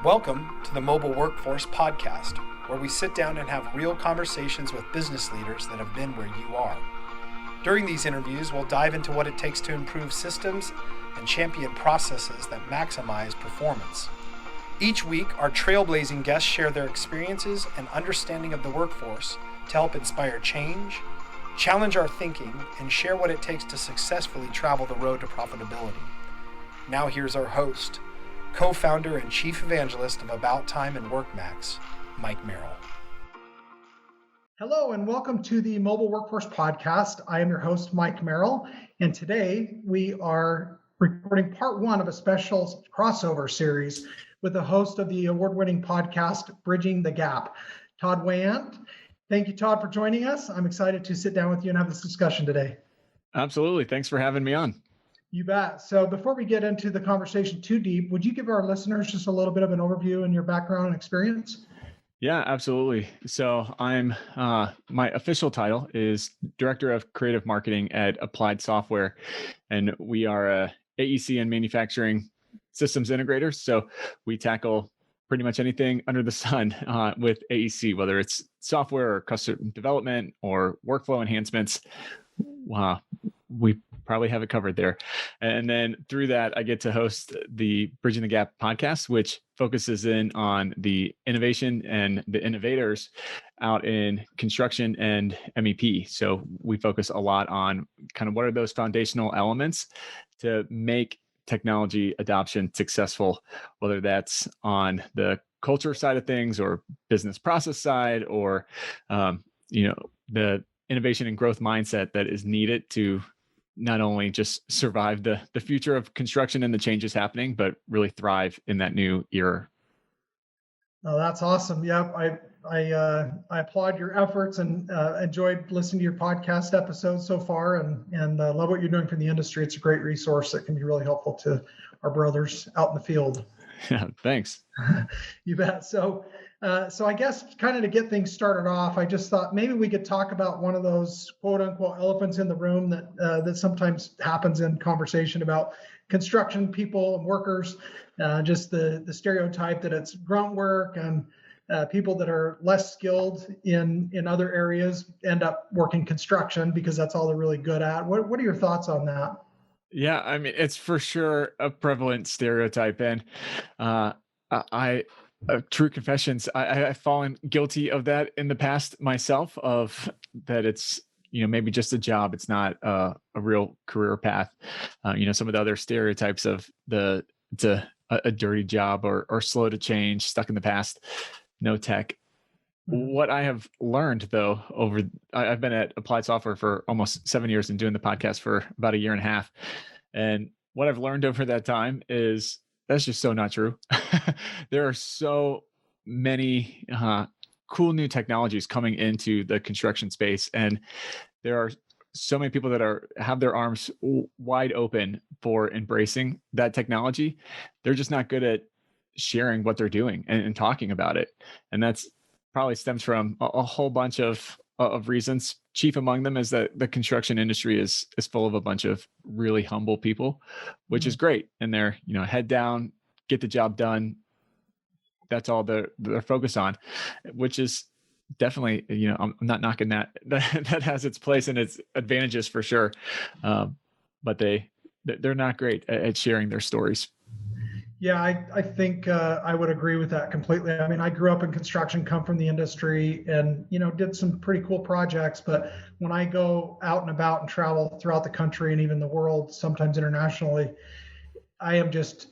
Welcome to the Mobile Workforce Podcast, where we sit down and have real conversations with business leaders that have been where you are. During these interviews, we'll dive into what it takes to improve systems and champion processes that maximize performance. Each week, our trailblazing guests share their experiences and understanding of the workforce to help inspire change, challenge our thinking, and share what it takes to successfully travel the road to profitability. Now here's our host, co-founder and chief evangelist of About Time and WorkMax, Mike Merrill. Hello and welcome to the Mobile Workforce Podcast. I am your host, Mike Merrill, and today we are recording part one of a special crossover series with the host of the award-winning podcast, Bridging the Gap, Todd Weyandt. Thank you, Todd, for joining us. I'm excited to sit down with you and have this discussion today. Absolutely. Thanks for having me on. You bet. So before we get into the conversation too deep, would you give our listeners just a little bit of an overview and your background and experience? Yeah, absolutely. So I'm, my official title is Director of Creative Marketing at Applied Software, and we are a AEC and manufacturing systems integrators. So we tackle pretty much anything under the sun with AEC, whether it's software or custom development or workflow enhancements. We probably have it covered there. And then through that, I get to host the Bridging the Gap podcast, which focuses in on the innovation and the innovators out in construction and MEP. So we focus a lot on kind of what are those foundational elements to make technology adoption successful, whether that's on the culture side of things or business process side, or the innovation and growth mindset that is needed to not only just survive the future of construction and the changes happening, but really thrive in that new era. Oh, that's awesome. Yeah, I applaud your efforts and enjoyed listening to your podcast episodes so far, and love what you're doing for the industry. It's a great resource that can be really helpful to our brothers out in the field. Yeah, thanks. You bet. So I guess kind of to get things started off, I just thought maybe we could talk about one of those quote unquote elephants in the room that sometimes happens in conversation about construction people and workers, just the stereotype that it's grunt work and people that are less skilled in other areas end up working construction because that's all they're really good at. What are your thoughts on that? Yeah, I mean, it's for sure a prevalent stereotype. And true confessions, I've fallen guilty of that in the past myself, of that it's, maybe just a job. It's not a real career path. Some of the other stereotypes of it's a dirty job or slow to change, stuck in the past, no tech. What I have learned, though, I've been at Applied Software for almost 7 years and doing the podcast for about a year and a half. And what I've learned over that time is that's just so not true. There are so many cool new technologies coming into the construction space. And there are so many people that have their arms wide open for embracing that technology. They're just not good at sharing what they're doing and talking about it. And that's probably stems from a whole bunch of reasons. Chief among them is that the construction industry is full of a bunch of really humble people, which is great. And they're, head down, get the job done. That's all they're focused on, which is definitely, I'm not knocking that. That has its place and its advantages for sure. But they're not great at sharing their stories. Yeah, I think I would agree with that completely. I mean, I grew up in construction, come from the industry, and did some pretty cool projects. But when I go out and about and travel throughout the country and even the world, sometimes internationally, I am just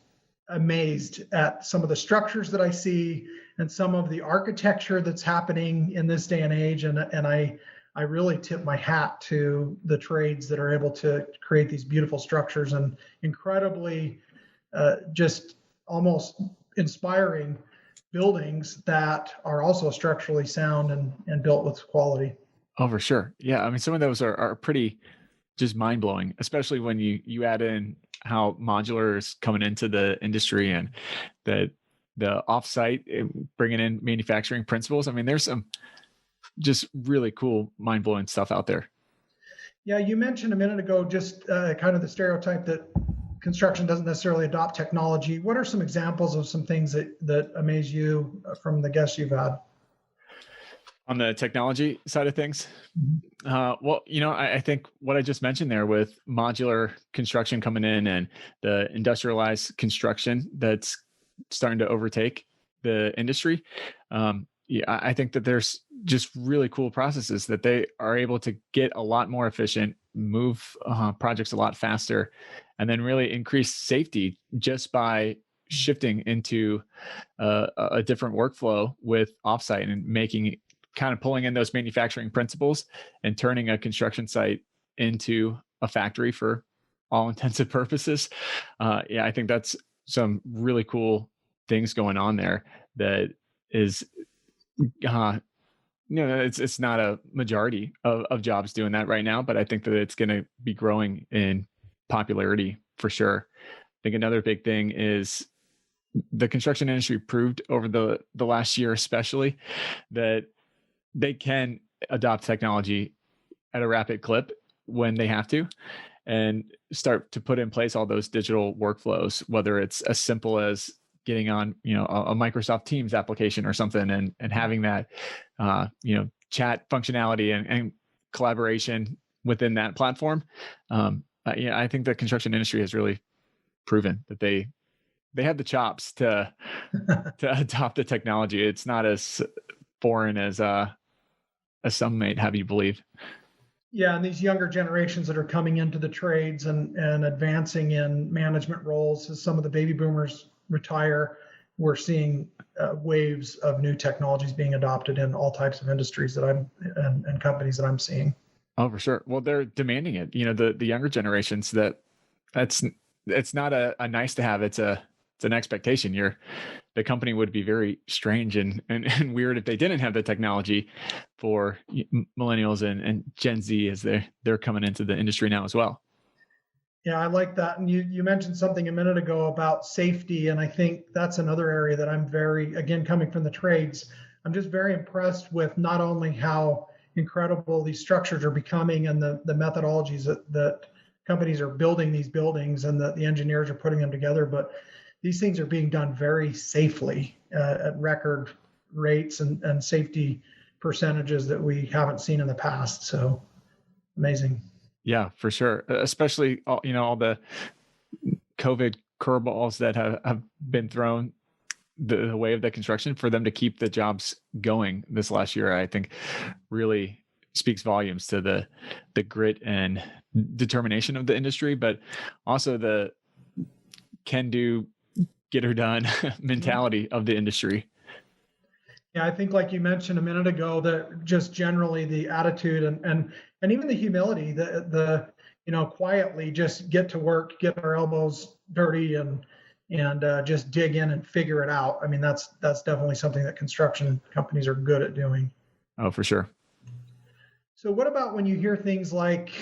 amazed at some of the structures that I see and some of the architecture that's happening in this day and age. And I really tip my hat to the trades that are able to create these beautiful structures and incredibly just almost inspiring buildings that are also structurally sound and built with quality. Oh, for sure. Yeah. I mean, some of those are pretty just mind blowing, especially when you add in how modular is coming into the industry and the offsite bringing in manufacturing principles. I mean, there's some just really cool, mind blowing stuff out there. Yeah. You mentioned a minute ago, just kind of the stereotype that construction doesn't necessarily adopt technology. What are some examples of some things that amaze you from the guests you've had? On the technology side of things, well, I think what I just mentioned there with modular construction coming in and the industrialized construction that's starting to overtake the industry. Yeah, I think that there's just really cool processes that they are able to get a lot more efficient, move projects a lot faster, and then really increase safety just by shifting into a different workflow with offsite and making kind of pulling in those manufacturing principles and turning a construction site into a factory for all intensive purposes. Yeah, I think that's some really cool things going on there that is it's not a majority of jobs doing that right now, but I think that it's going to be growing in popularity for sure. I think another big thing is the construction industry proved over the last year, especially, that they can adopt technology at a rapid clip when they have to and start to put in place all those digital workflows, whether it's as simple as getting on, a Microsoft Teams application or something and having that, chat functionality and collaboration within that platform. I think the construction industry has really proven that they have the chops to adopt the technology. It's not as foreign as some might have you believe. Yeah, and these younger generations that are coming into the trades and advancing in management roles, as some of the baby boomers retire, we're seeing waves of new technologies being adopted in all types of industries and companies that I'm seeing. Oh, for sure. Well, they're demanding it. The younger generations it's not a nice to have. It's an expectation. The company would be very strange and weird if they didn't have the technology for millennials and Gen Z as they're coming into the industry now as well. Yeah, I like that. And you mentioned something a minute ago about safety. And I think that's another area that I'm again, coming from the trades, I'm just very impressed with not only how incredible these structures are becoming and the methodologies that companies are building these buildings and the engineers are putting them together, but these things are being done very safely at record rates and safety percentages that we haven't seen in the past. So amazing. Yeah, for sure. Especially all the COVID curveballs that have been thrown the way of the construction for them to keep the jobs going this last year, I think really speaks volumes to the grit and determination of the industry, but also the can do, get her done mentality of the industry. Yeah, I think like you mentioned a minute ago, that just generally the attitude and even the humility, the quietly just get to work, get our elbows dirty and just dig in and figure it out. I mean, that's definitely something that construction companies are good at doing. Oh, for sure. So what about when you hear things like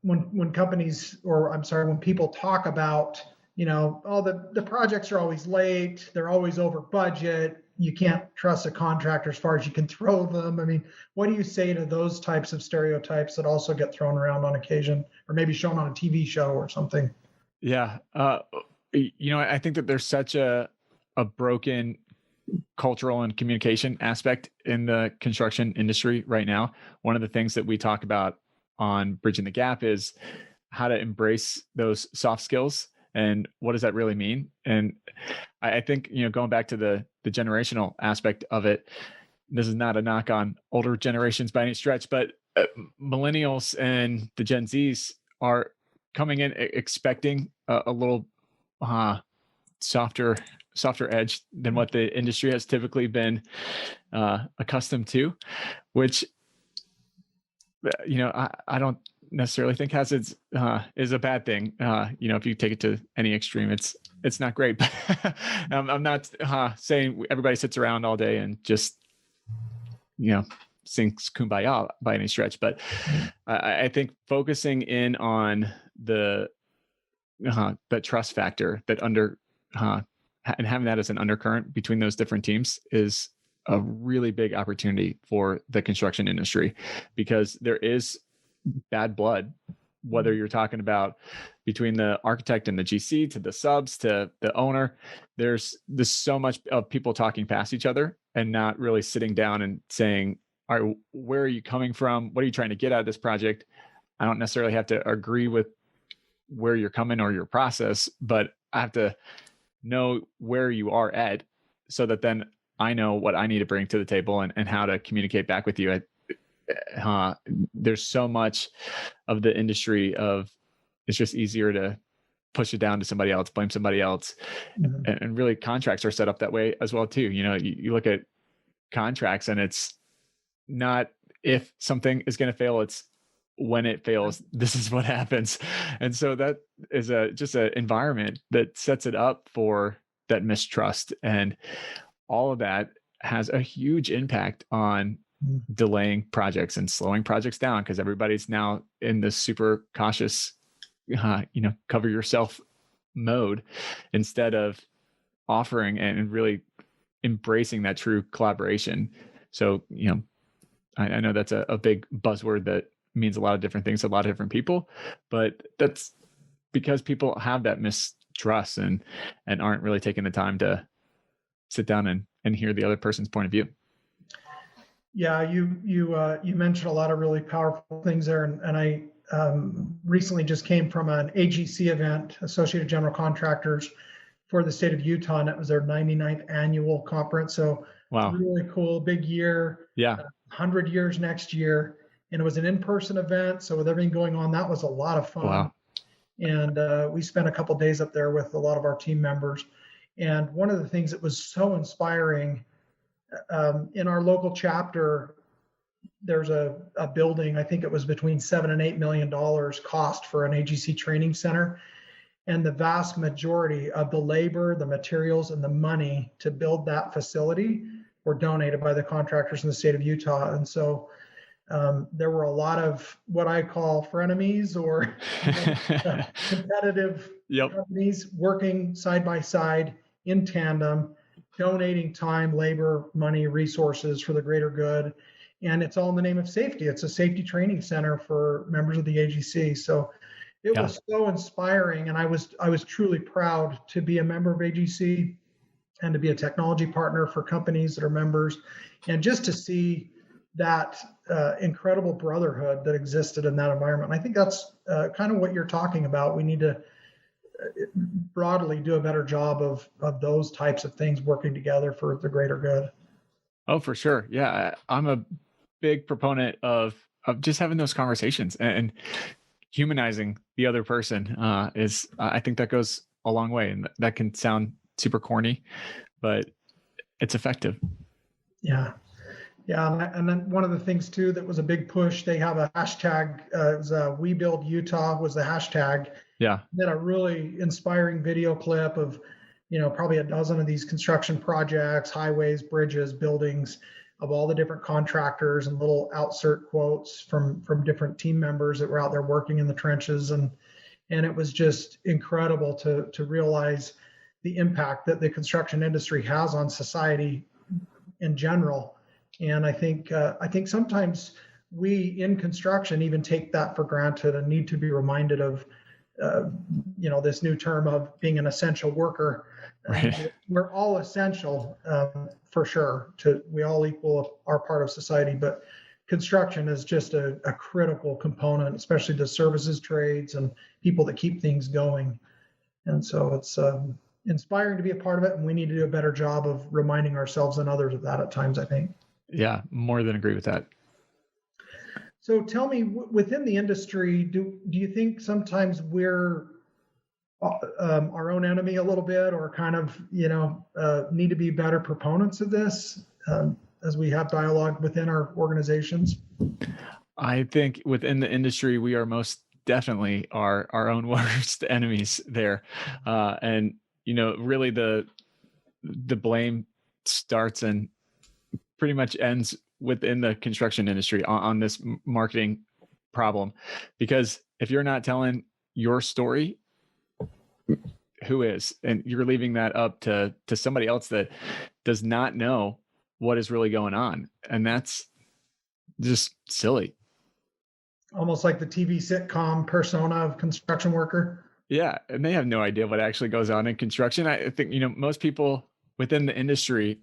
when companies, or I'm sorry, when people talk about, the projects are always late, they're always over budget, you can't trust a contractor as far as you can throw them. I mean, what do you say to those types of stereotypes that also get thrown around on occasion, or maybe shown on a TV show or something? Yeah. I think that there's such a broken cultural and communication aspect in the construction industry right now. One of the things that we talk about on Bridging the Gap is how to embrace those soft skills and what does that really mean. And I think, going back to the generational aspect of it, this is not a knock on older generations by any stretch, but millennials and the Gen Zs are coming in expecting a little softer edge than what the industry has typically been accustomed to, which I don't necessarily think is a bad thing. If you take it to any extreme, it's not great. But I'm not saying everybody sits around all day and just sings kumbaya by any stretch. But I think focusing in on the trust factor that and having that as an undercurrent between those different teams is a really big opportunity for the construction industry, because there is bad blood whether you're talking about between the architect and the GC to the subs to the owner, there's so much of people talking past each other and not really sitting down and saying, all right, where are you coming from? What are you trying to get out of this project? I don't necessarily have to agree with where you're coming or your process, but I have to know where you are at so that then I know what I need to bring to the table and how to communicate back with you. There's so much of the industry of it's just easier to push it down to somebody else, blame somebody else. And really contracts are set up that way as well too. You look at contracts and it's not if something is going to fail, it's when it fails, this is what happens. And so that is just an environment that sets it up for that mistrust. And all of that has a huge impact on delaying projects and slowing projects down because everybody's now in this super cautious, cover yourself mode instead of offering and really embracing that true collaboration. So, I know that's a big buzzword that means a lot of different things to a lot of different people, but that's because people have that mistrust and aren't really taking the time to sit down and hear the other person's point of view. Yeah, you mentioned a lot of really powerful things there, and I recently just came from an AGC event, Associated General Contractors, for the state of Utah, and it was their 99th annual conference. So wow, really cool, big year. Yeah, 100 years next year, and it was an in-person event. So with everything going on, that was a lot of fun. Wow. And we spent a couple of days up there with a lot of our team members. And one of the things that was so inspiring, in our local chapter, there's a building, I think it was between $7 and $8 million cost for an AGC training center. And the vast majority of the labor, the materials, and the money to build that facility were donated by the contractors in the state of Utah. And so there were a lot of what I call frenemies or competitive companies working side by side in tandem, donating time, labor, money, resources for the greater good. And it's all in the name of safety. It's a safety training center for members of the AGC. So it was so inspiring. And I was truly proud to be a member of AGC and to be a technology partner for companies that are members. And just to see that incredible brotherhood that existed in that environment. And I think that's kind of what you're talking about. We need to broadly do a better job of those types of things working together for the greater good. Oh, for sure. Yeah. I'm a big proponent of just having those conversations and humanizing the other person I think that goes a long way, and that can sound super corny, but it's effective. Yeah. Yeah, and then one of the things too that was a big push, they have a hashtag, it was We Build Utah was the hashtag. Yeah. Then a really inspiring video clip of, probably a dozen of these construction projects, highways, bridges, buildings, of all the different contractors, and little outsert quotes from different team members that were out there working in the trenches. And it was just incredible to realize the impact that the construction industry has on society in general. And I think sometimes we in construction even take that for granted and need to be reminded of, this new term of being an essential worker. Right. We're all essential for sure. We all equal our part of society, but construction is just a critical component, especially the services trades and people that keep things going. And so it's inspiring to be a part of it, and we need to do a better job of reminding ourselves and others of that at times, I think. Yeah, more than agree with that. So tell me, within the industry, do you think sometimes we're our own enemy a little bit, or kind of, need to be better proponents of this as we have dialogue within our organizations? I think within the industry, we are most definitely our own worst enemies there. And, really the blame starts and pretty much ends within the construction industry on this marketing problem. Because if you're not telling your story, who is? And you're leaving that up to somebody else that does not know what is really going on. And that's just silly. almost like the TV sitcom persona of construction worker. Yeah, and they have no idea what actually goes on in construction. I think, most people within the industry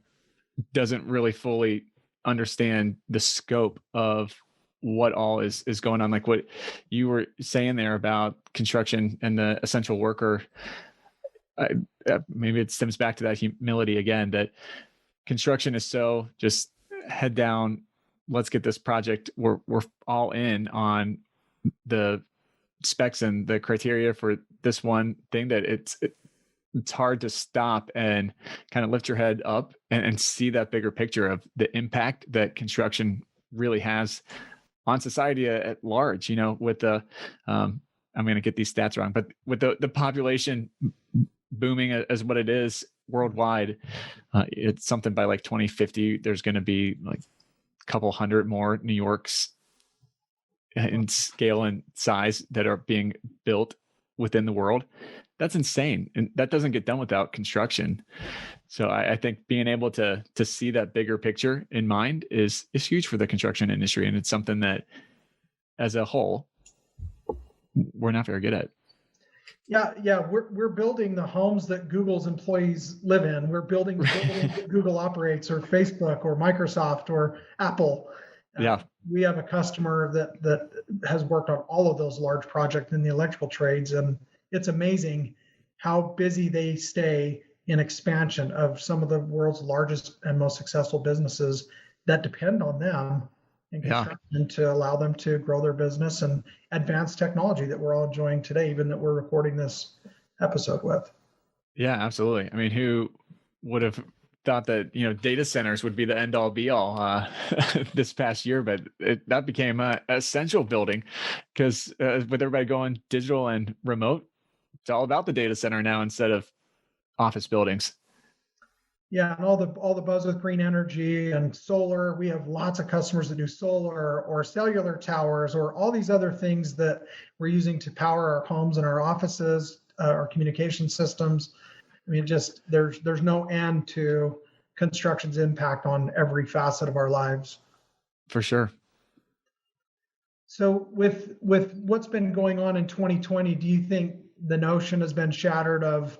doesn't really fully understand the scope of what all is going on. Like what you were saying there about construction and the essential worker, maybe it stems back to that humility again, that construction is so just head down, let's get this project. We're all in on the specs and the criteria for this one thing, that it's hard to stop and kind of lift your head up and see that bigger picture of the impact that construction really has on society at large. With the I'm going to get these stats wrong, but with the population booming as what it is worldwide, it's something by like 2050 there's going to be like a couple hundred more New Yorks in scale and size that are being built within the world. That's insane, and that doesn't get done without construction. So I think being able to see that bigger picture in mind is huge for the construction industry, and it's something that, as a whole, we're not very good at. Yeah, we're building the homes that Google's employees live in. We're building the buildings that Google operates, or Facebook, or Microsoft, or Apple. Yeah. We have a customer that has worked on all of those large projects in the electrical trades, and it's amazing how busy they stay in expansion of some of the world's largest and most successful businesses that depend on them in construction to allow them to grow their business and advance technology that we're all enjoying today, even that we're recording this episode with. Yeah, absolutely. I mean, who would have thought that data centers would be the end all be all this past year, but that became a essential building, because with everybody going digital and remote, it's all about the data center now instead of office buildings. Yeah, and all the buzz with green energy and solar. We have lots of customers that do solar or cellular towers or all these other things that we're using to power our homes and our offices, our communication systems. I mean, just there's no end to construction's impact on every facet of our lives. For sure. So with what's been going on in 2020, do you think the notion has been shattered of,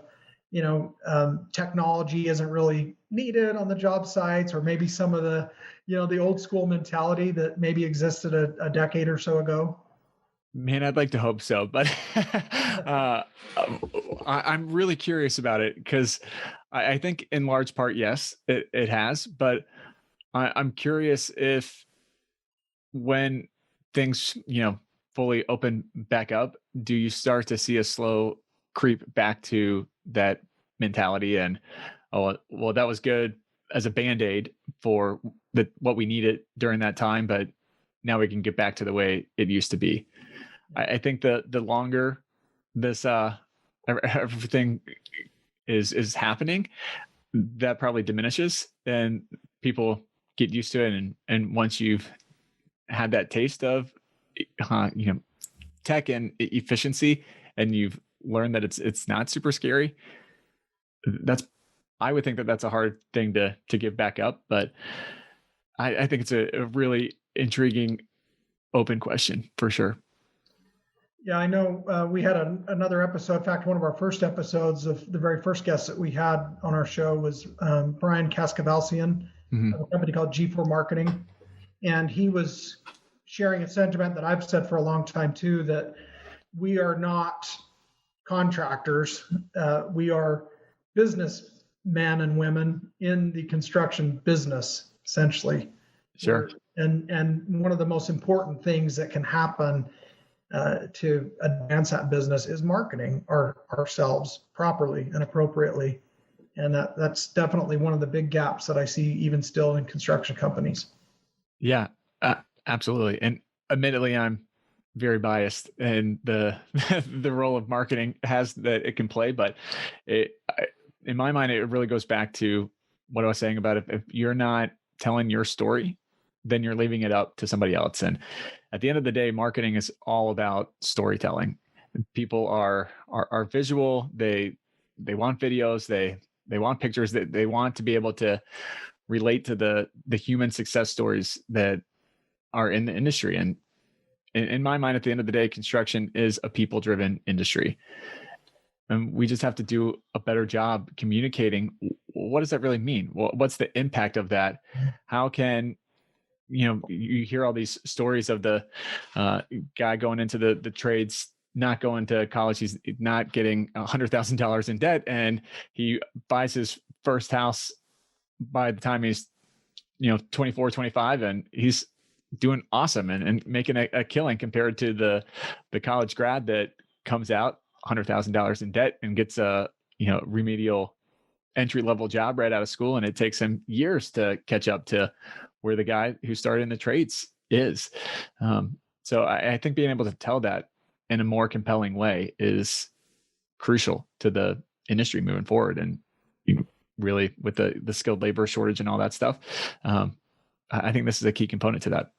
technology isn't really needed on the job sites, or maybe some of the, the old school mentality that maybe existed a decade or so ago? Man, I'd like to hope so, but I'm really curious about it, because I think in large part, yes, it has, but I'm curious if when things, fully open back up, do you start to see a slow creep back to that mentality and, oh, well, that was good as a Band-Aid for what we needed during that time, but now we can get back to the way it used to be. I think the longer this everything is happening, that probably diminishes and people get used to it. And once you've had that taste of tech and efficiency, and you've learned that it's not super scary, I would think that that's a hard thing to give back up. But I think it's a really intriguing open question for sure. Yeah, I know we had another episode. In fact, one of our first episodes of the very first guest that we had on our show was Brian Kaskavalsian of a company called G4 Marketing. And he was sharing a sentiment that I've said for a long time too, that we are not contractors. We are businessmen and women in the construction business, essentially. Sure. And one of the most important things that can happen to advance that business is marketing ourselves properly and appropriately. And that's definitely one of the big gaps that I see even still in construction companies. Yeah, absolutely. And admittedly, I'm very biased in the the role of marketing has that it can play, but in my mind, it really goes back to what I was saying about if you're not telling your story, then you're leaving it up to somebody else. And at the end of the day, marketing is all about storytelling. People are visual. They want videos. They want pictures. That they want to be able to relate to the human success stories that are in the industry. And in my mind, at the end of the day, construction is a people-driven industry. And we just have to do a better job communicating. What does that really mean? What's the impact of that? How can, you hear all these stories of the guy going into the trades, not going to college. He's not getting $100,000 in debt, and he buys his first house by the time he's, 24, 25, and he's doing awesome and making a killing compared to the college grad that comes out $100,000 in debt and gets a, remedial entry-level job right out of school. And it takes him years to catch up to where the guy who started in the trades is. So I think being able to tell that in a more compelling way is crucial to the industry moving forward. And really with the skilled labor shortage and all that stuff, I think this is a key component to that.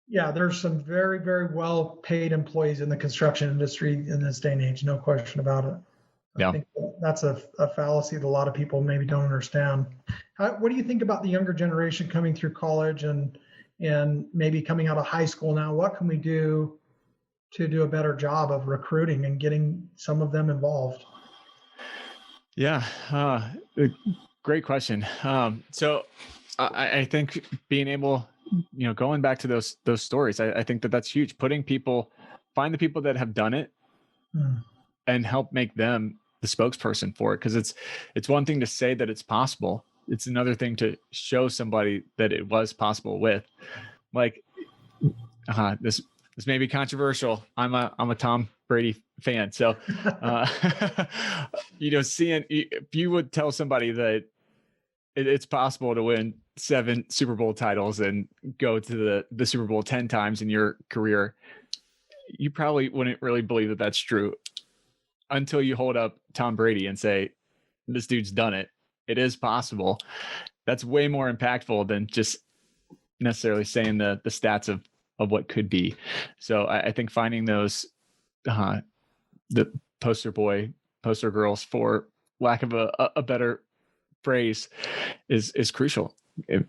Yeah, there's some very, very well paid employees in the construction industry in this day and age, no question about it. I think that's a fallacy that a lot of people maybe don't understand. What do you think about the younger generation coming through college and maybe coming out of high school now? What can we do to do a better job of recruiting and getting some of them involved? Yeah, great question. So I think being able, going back to those stories, I think that's huge. Find the people that have done it and help make them the spokesperson for it. Cause it's one thing to say that it's possible. It's another thing to show somebody that it was possible with, like, this may be controversial. I'm a Tom Brady fan. So, if you would tell somebody that it's possible to win 7 Super Bowl titles and go to the Super Bowl 10 times in your career, you probably wouldn't really believe that that's true until you hold up Tom Brady and say, this dude's done it. It is possible. That's way more impactful than just necessarily saying the stats of what could be. So I think finding those, the poster girls, for lack of a better phrase, is crucial. It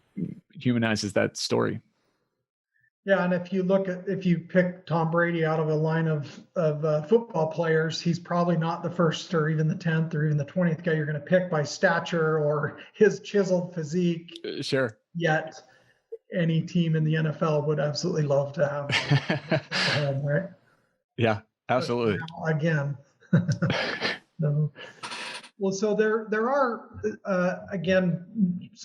humanizes that story. Yeah, and if you pick Tom Brady out of a line of football players, he's probably not the first or even the 10th or even the 20th guy you're going to pick by stature or his chiseled physique. Sure. Yet any team in the NFL would absolutely love to have him, right? Yeah, absolutely. Again. No. Well, so there are, again,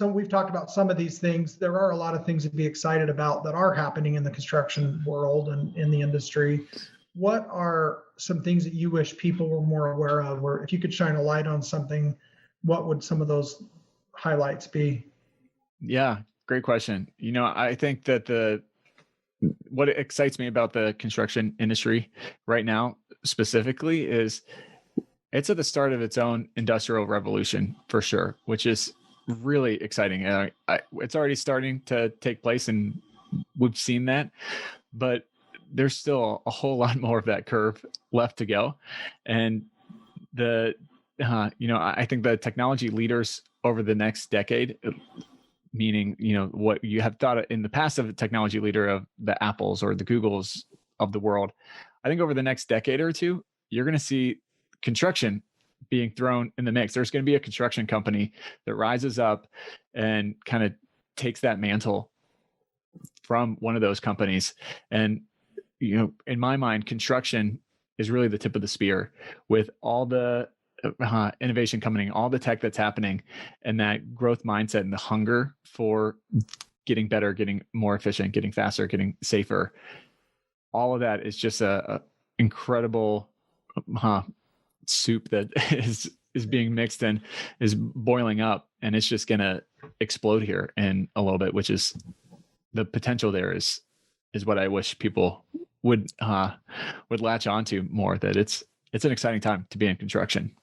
we've talked about some of these things. There are a lot of things to be excited about that are happening in the construction world and in the industry. What are some things that you wish people were more aware of, or if you could shine a light on something, what would some of those highlights be? Yeah, great question. I think that what excites me about the construction industry right now specifically is it's at the start of its own industrial revolution, for sure, which is really exciting. It's already starting to take place, and we've seen that, but there's still a whole lot more of that curve left to go. And I think the technology leaders over the next decade, meaning, what you have thought in the past of a technology leader of the Apples or the Googles of the world, I think over the next decade or two, you're going to see construction being thrown in the mix. There's going to be a construction company that rises up and kind of takes that mantle from one of those companies. And, in my mind, construction is really the tip of the spear with all the innovation coming, all the tech that's happening, and that growth mindset and the hunger for getting better, getting more efficient, getting faster, getting safer. All of that is just a incredible soup that is being mixed and is boiling up, and it's just gonna explode here in a little bit, which is the potential there is what I wish people would latch onto more, that it's an exciting time to be in construction.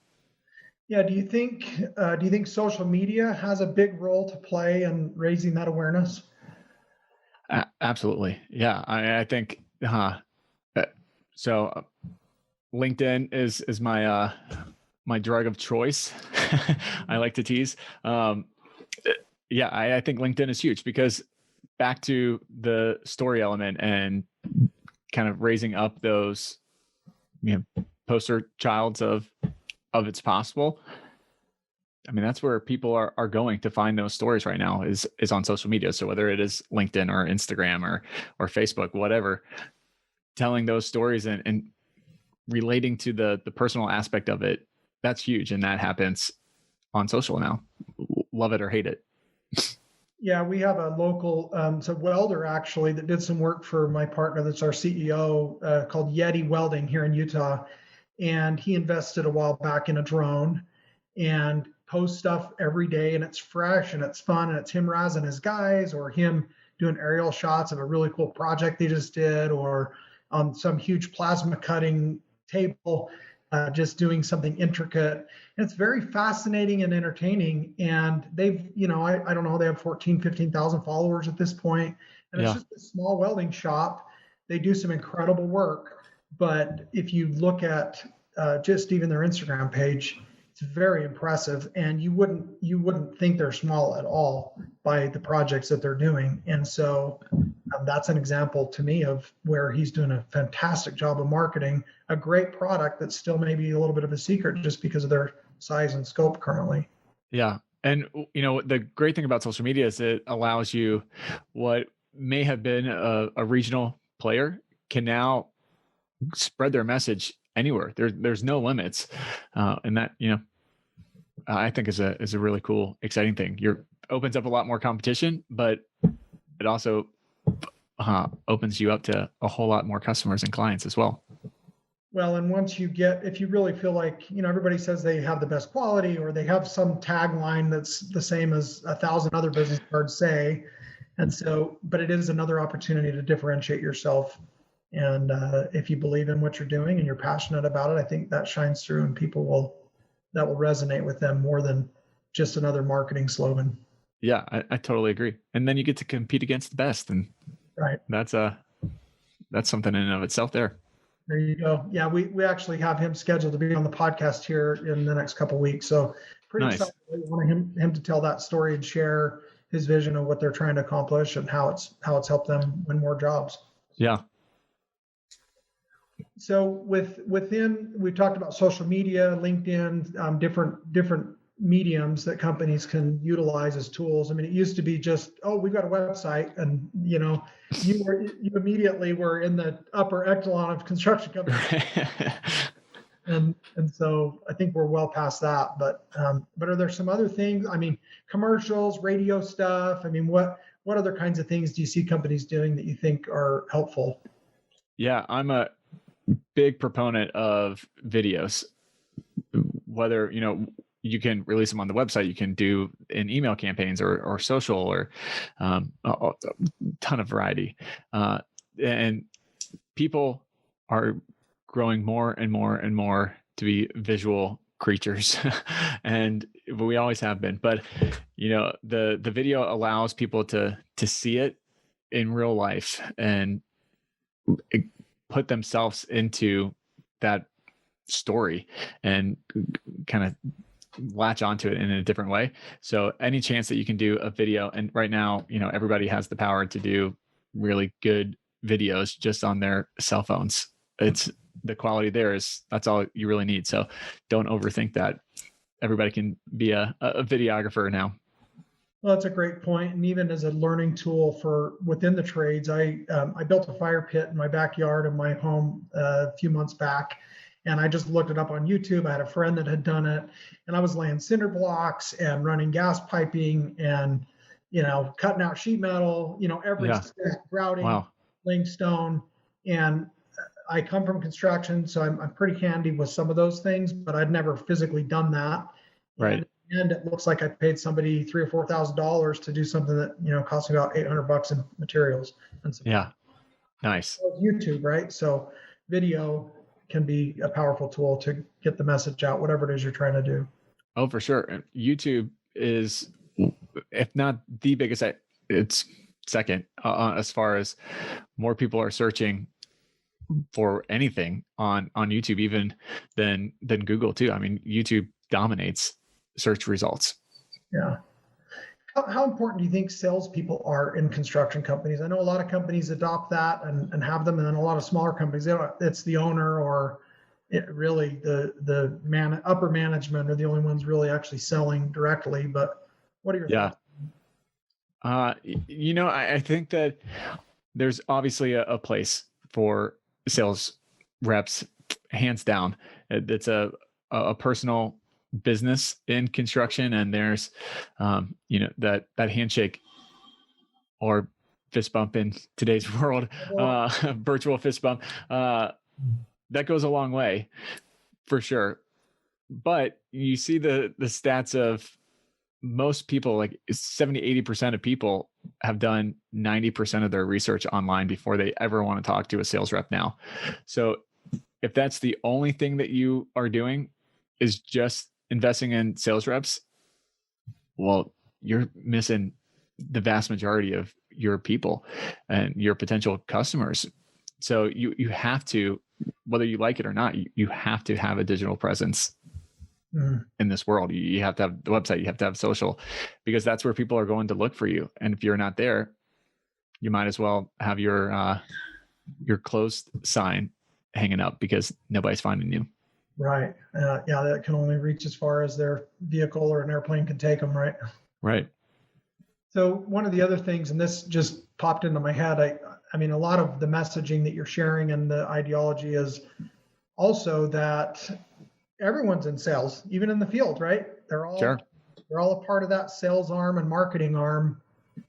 Yeah, do you think social media has a big role to play in raising that awareness? Absolutely. Yeah. I think so. LinkedIn is my my drug of choice. I like to tease. I think LinkedIn is huge because back to the story element and kind of raising up those, poster childs of it's possible. I mean, that's where people are going to find those stories right now is on social media. So whether it is LinkedIn or Instagram or Facebook, whatever, telling those stories and relating to the personal aspect of it, that's huge. And that happens on social now. Love it or hate it. Yeah, we have a local, so welder actually that did some work for my partner that's our CEO called Yeti Welding here in Utah. And he invested a while back in a drone and posts stuff every day, and it's fresh and it's fun, and it's him razzing his guys or him doing aerial shots of a really cool project they just did, or on some huge plasma cutting table, just doing something intricate. And it's very fascinating and entertaining. And they've, I don't know, they have 14, 15,000 followers at this point. And it's just a small welding shop. They do some incredible work. But if you look at just even their Instagram page, it's very impressive. And you wouldn't think they're small at all by the projects that they're doing. And so that's an example to me of where he's doing a fantastic job of marketing a great product that's still maybe a little bit of a secret just because of their size and scope currently. Yeah. And, the great thing about social media is it allows you what may have been a regional player can now spread their message anywhere. There's no limits. And that, I think is a really cool, exciting thing. Opens up a lot more competition, but it also opens you up to a whole lot more customers and clients as well. Well, and if you really feel like, everybody says they have the best quality or they have some tagline that's the same as 1,000 other business cards say. And so, but it is another opportunity to differentiate yourself. And if you believe in what you're doing and you're passionate about it, I think that shines through and that will resonate with them more than just another marketing slogan. Yeah, I totally agree. And then you get to compete against the best. And right. That's something in and of itself there. There you go. Yeah, we actually have him scheduled to be on the podcast here in the next couple of weeks. So pretty nice. excited. We want him to tell that story and share his vision of what they're trying to accomplish and how it's helped them win more jobs. Yeah. So within we talked about social media, LinkedIn, different mediums that companies can utilize as tools. I mean, it used to be just, we've got a website, and you immediately were in the upper echelon of construction companies. and so I think we're well past that. But are there some other things? I mean, commercials, radio stuff. I mean, what other kinds of things do you see companies doing that you think are helpful? Yeah, I'm a big proponent of videos. Whether you can release them on the website, you can do in email campaigns or social or a ton of variety. And people are growing more and more and more to be visual creatures. And we always have been. But, the video allows people to see it in real life and put themselves into that story and kind of latch onto it in a different way. So any chance that you can do a video, and right now, everybody has the power to do really good videos just on their cell phones. It's the quality there that's all you really need. So don't overthink that. Everybody can be a videographer now. Well, that's a great point. And even as a learning tool for within the trades, I built a fire pit in my backyard of my home a few months back. And I just looked it up on YouTube. I had a friend that had done it, and I was laying cinder blocks and running gas piping and, cutting out sheet metal, every step, grouting, laying stone. And I come from construction, so I'm pretty handy with some of those things, but I'd never physically done that. Right. And it looks like I paid somebody $3,000 or $4,000 to do something that, cost me about $800 in materials. And so nice. YouTube, right? So video can be a powerful tool to get the message out, whatever it is you're trying to do. Oh, for sure. YouTube is, if not the biggest, it's second as far as more people are searching for anything on YouTube, even than Google too. I mean, YouTube dominates search results. Yeah. How important do you think salespeople are in construction companies? I know a lot of companies adopt that and have them, and then a lot of smaller companies, it's the owner or really the upper management are the only ones really actually selling directly. But what are your Yeah. thoughts? I think that there's obviously a place for sales reps, hands down. It's a personal business in construction, and there's, that handshake or fist bump in today's world, virtual fist bump, that goes a long way for sure. But you see the stats of most people, like 70-80% of people have done 90% of their research online before they ever want to talk to a sales rep now. So if that's the only thing that you are doing is just investing in sales reps, well, you're missing the vast majority of your people and your potential customers. So you have to, whether you like it or not, you have to have a digital presence in this world. You have to have the website, you have to have social, because that's where people are going to look for you. And if you're not there, you might as well have your closed sign hanging up because nobody's finding you. Right. Yeah, that can only reach as far as their vehicle or an airplane can take them, right? Right. So one of the other things, and this just popped into my head, I mean, a lot of the messaging that you're sharing and the ideology is also that everyone's in sales, even in the field, right? They're all a part of that sales arm and marketing arm,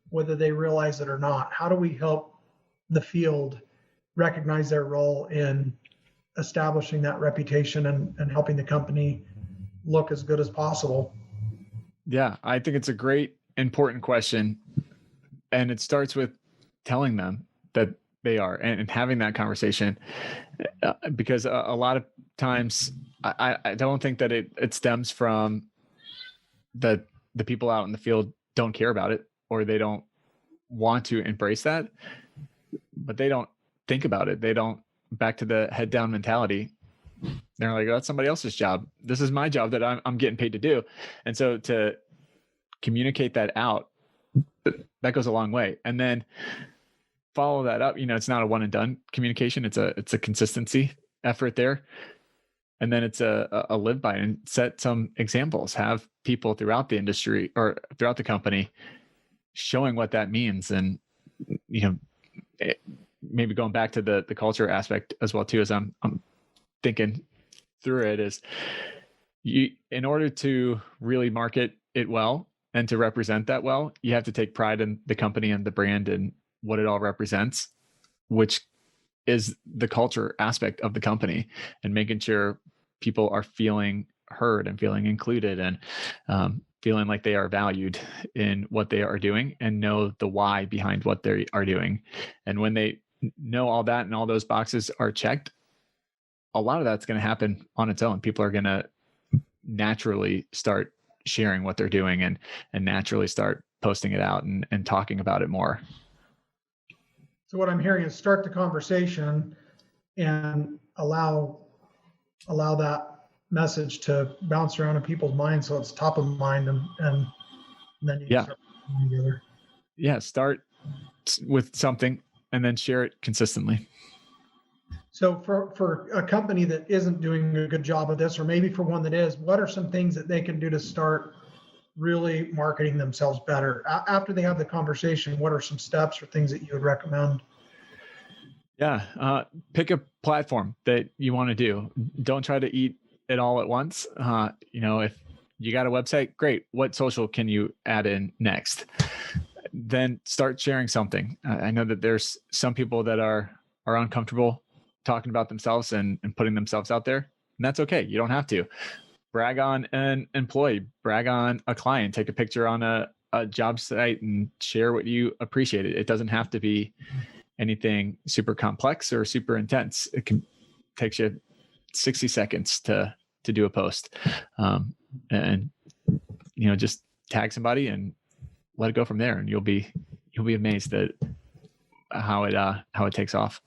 whether they realize it or not. How do we help the field recognize their role in establishing that reputation and helping the company look as good as possible? Yeah, I think it's a great, important question. And it starts with telling them that they are and having that conversation, because a lot of times I don't think that it stems from the people out in the field don't care about it or they don't want to embrace that, but they don't think about it. They don't, back to the head down mentality. They're like, oh, that's somebody else's job. This is my job that I'm getting paid to do. And so to communicate that out, that goes a long way. And then follow that up. It's not a one and done communication. It's a consistency effort there. And then it's a live by and set some examples, have people throughout the industry or throughout the company showing what that means. And, maybe going back to the culture aspect as well too, as I'm thinking through it, is in order to really market it well and to represent that well, you have to take pride in the company and the brand and what it all represents, which is the culture aspect of the company, and making sure people are feeling heard and feeling included and feeling like they are valued in what they are doing and know the why behind what they are doing. And when they know all that and all those boxes are checked, a lot of that's going to happen on its own. People are going to naturally start sharing what they're doing and naturally start posting it out and talking about it more. So what I'm hearing is start the conversation and allow that message to bounce around in people's minds so it's top of mind, and then you start together. Yeah, start with something and then share it consistently. So for a company that isn't doing a good job of this, or maybe for one that is, what are some things that they can do to start really marketing themselves better? After they have the conversation, what are some steps or things that you would recommend? Yeah, pick a platform that you want to do. Don't try to eat it all at once. If you got a website, great. What social can you add in next? Then start sharing something. I know that there's some people that are uncomfortable talking about themselves and putting themselves out there, and that's okay. You don't have to. Brag on an employee, brag on a client, take a picture on a job site and share what you appreciate. It doesn't have to be anything super complex or super intense. It can take you 60 seconds to do a post, and just tag somebody and let it go from there, and you'll be amazed at how it takes off.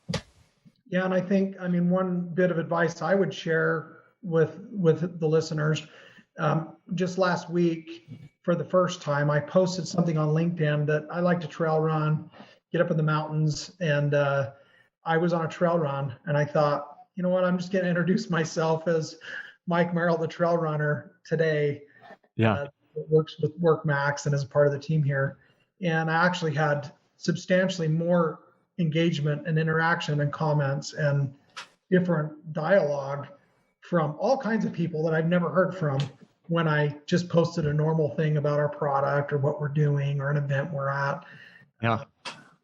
Yeah, and I think, one bit of advice I would share with the listeners, just last week, for the first time. I posted something on LinkedIn that I like to trail run, get up in the mountains, and I was on a trail run, and I thought, you know what, I'm just going to introduce myself as Mike Merrill, the trail runner today. Yeah. That works with WorkMax and is a part of the team here. And I actually had substantially more engagement and interaction and comments and different dialogue from all kinds of people that I've never heard from when I just posted a normal thing about our product or what we're doing or an event we're at. Yeah.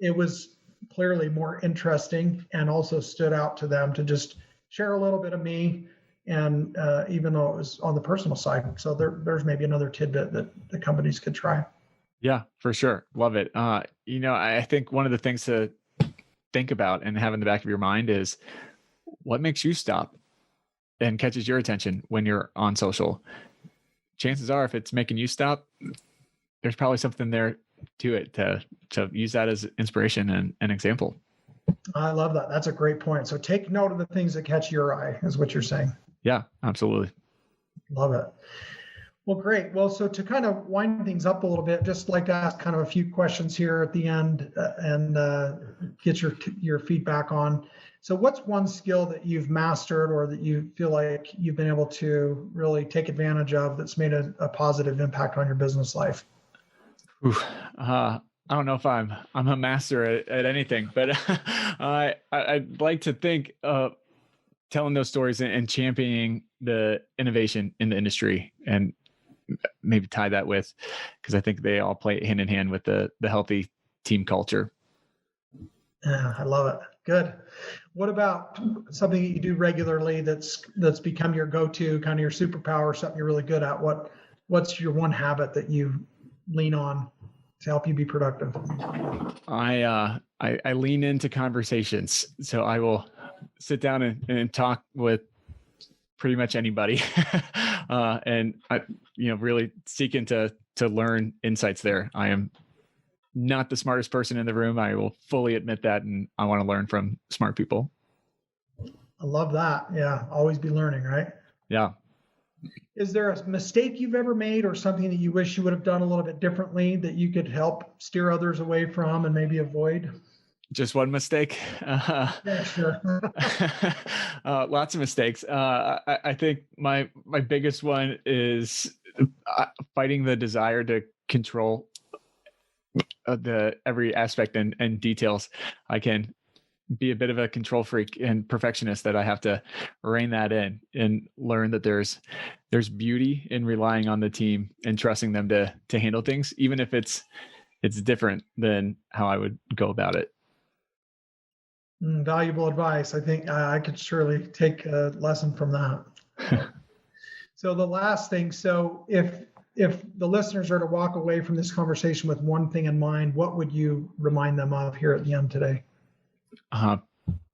It was clearly more interesting and also stood out to them to just share a little bit of me. And even though it was on the personal side, so there's maybe another tidbit that the companies could try. Yeah, for sure. Love it. I think one of the things to think about and have in the back of your mind is what makes you stop and catches your attention when you're on social. Chances are, if it's making you stop, there's probably something there to it to use that as inspiration and an example. I love that. That's a great point. So take note of the things that catch your eye, is what you're saying. Yeah, absolutely. Love it. Well, great. Well, so to kind of wind things up a little bit, just like to ask kind of a few questions here at the end and get your feedback on. So what's one skill that you've mastered or that you feel like you've been able to really take advantage of that's made a positive impact on your business life? I don't know if I'm a master at anything, but I'd like to think telling those stories and championing the innovation in the industry, and maybe tie that with, because I think they all play hand in hand with the healthy team culture. Yeah, I love it. Good. What about something that you do regularly that's become your go-to, kind of your superpower, something you're really good at? What's your one habit that you lean on to help you be productive? I lean into conversations, so I will sit down and talk with pretty much anybody, and I, really seeking to learn insights there. I am not the smartest person in the room. I will fully admit that, and I want to learn from smart people. I love that. Yeah, always be learning, right? Yeah. Is there a mistake you've ever made or something that you wish you would have done a little bit differently that you could help steer others away from and maybe avoid? Just one mistake? Yeah, sure. Lots of mistakes. I think my biggest one is fighting the desire to control the every aspect and details. I can be a bit of a control freak and perfectionist that I have to rein that in and learn that there's beauty in relying on the team and trusting them to handle things, even if it's different than how I would go about it. Valuable advice. I think I could surely take a lesson from that. So the last thing, so if the listeners are to walk away from this conversation with one thing in mind, what would you remind them of here at the end today?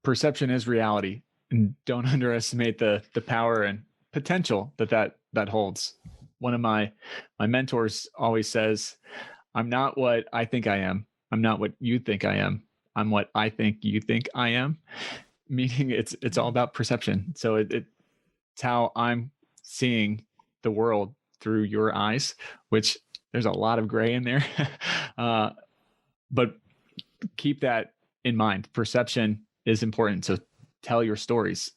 Perception is reality, and don't underestimate the power and potential that holds. One of my mentors always says, "I'm not what I think I am. I'm not what you think I am. I'm what I think you think I am," meaning it's all about perception. So it's how I'm seeing the world through your eyes, which there's a lot of gray in there. But keep that in mind. Perception is important. So tell your stories.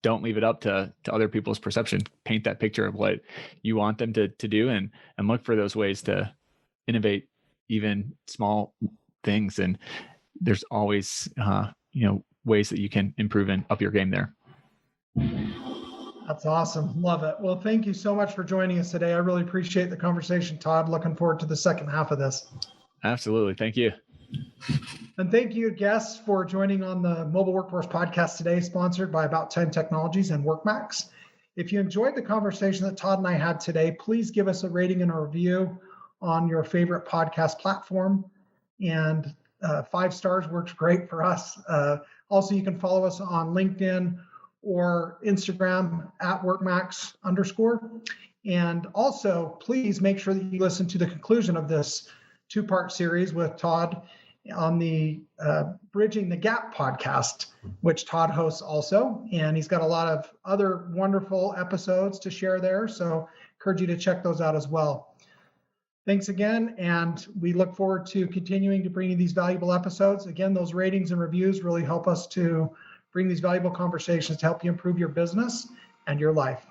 Don't leave it up to other people's perception. Paint that picture of what you want them to do and look for those ways to innovate even small things. And there's always, ways that you can improve and up your game there. That's awesome. Love it. Well, thank you so much for joining us today. I really appreciate the conversation, Todd. Looking forward to the second half of this. Absolutely. Thank you. And thank you, guests, for joining on the Mobile Workforce Podcast today, sponsored by About Time Technologies and WorkMax. If you enjoyed the conversation that Todd and I had today, please give us a rating and a review on your favorite podcast platform. And 5 stars works great for us. Also, you can follow us on LinkedIn or Instagram at @workmax_. And also, please make sure that you listen to the conclusion of this 2-part series with Todd on the Bridging the Gap podcast, which Todd hosts also. And he's got a lot of other wonderful episodes to share there. So I encourage you to check those out as well. Thanks again, and we look forward to continuing to bring you these valuable episodes. Again, those ratings and reviews really help us to bring these valuable conversations to help you improve your business and your life.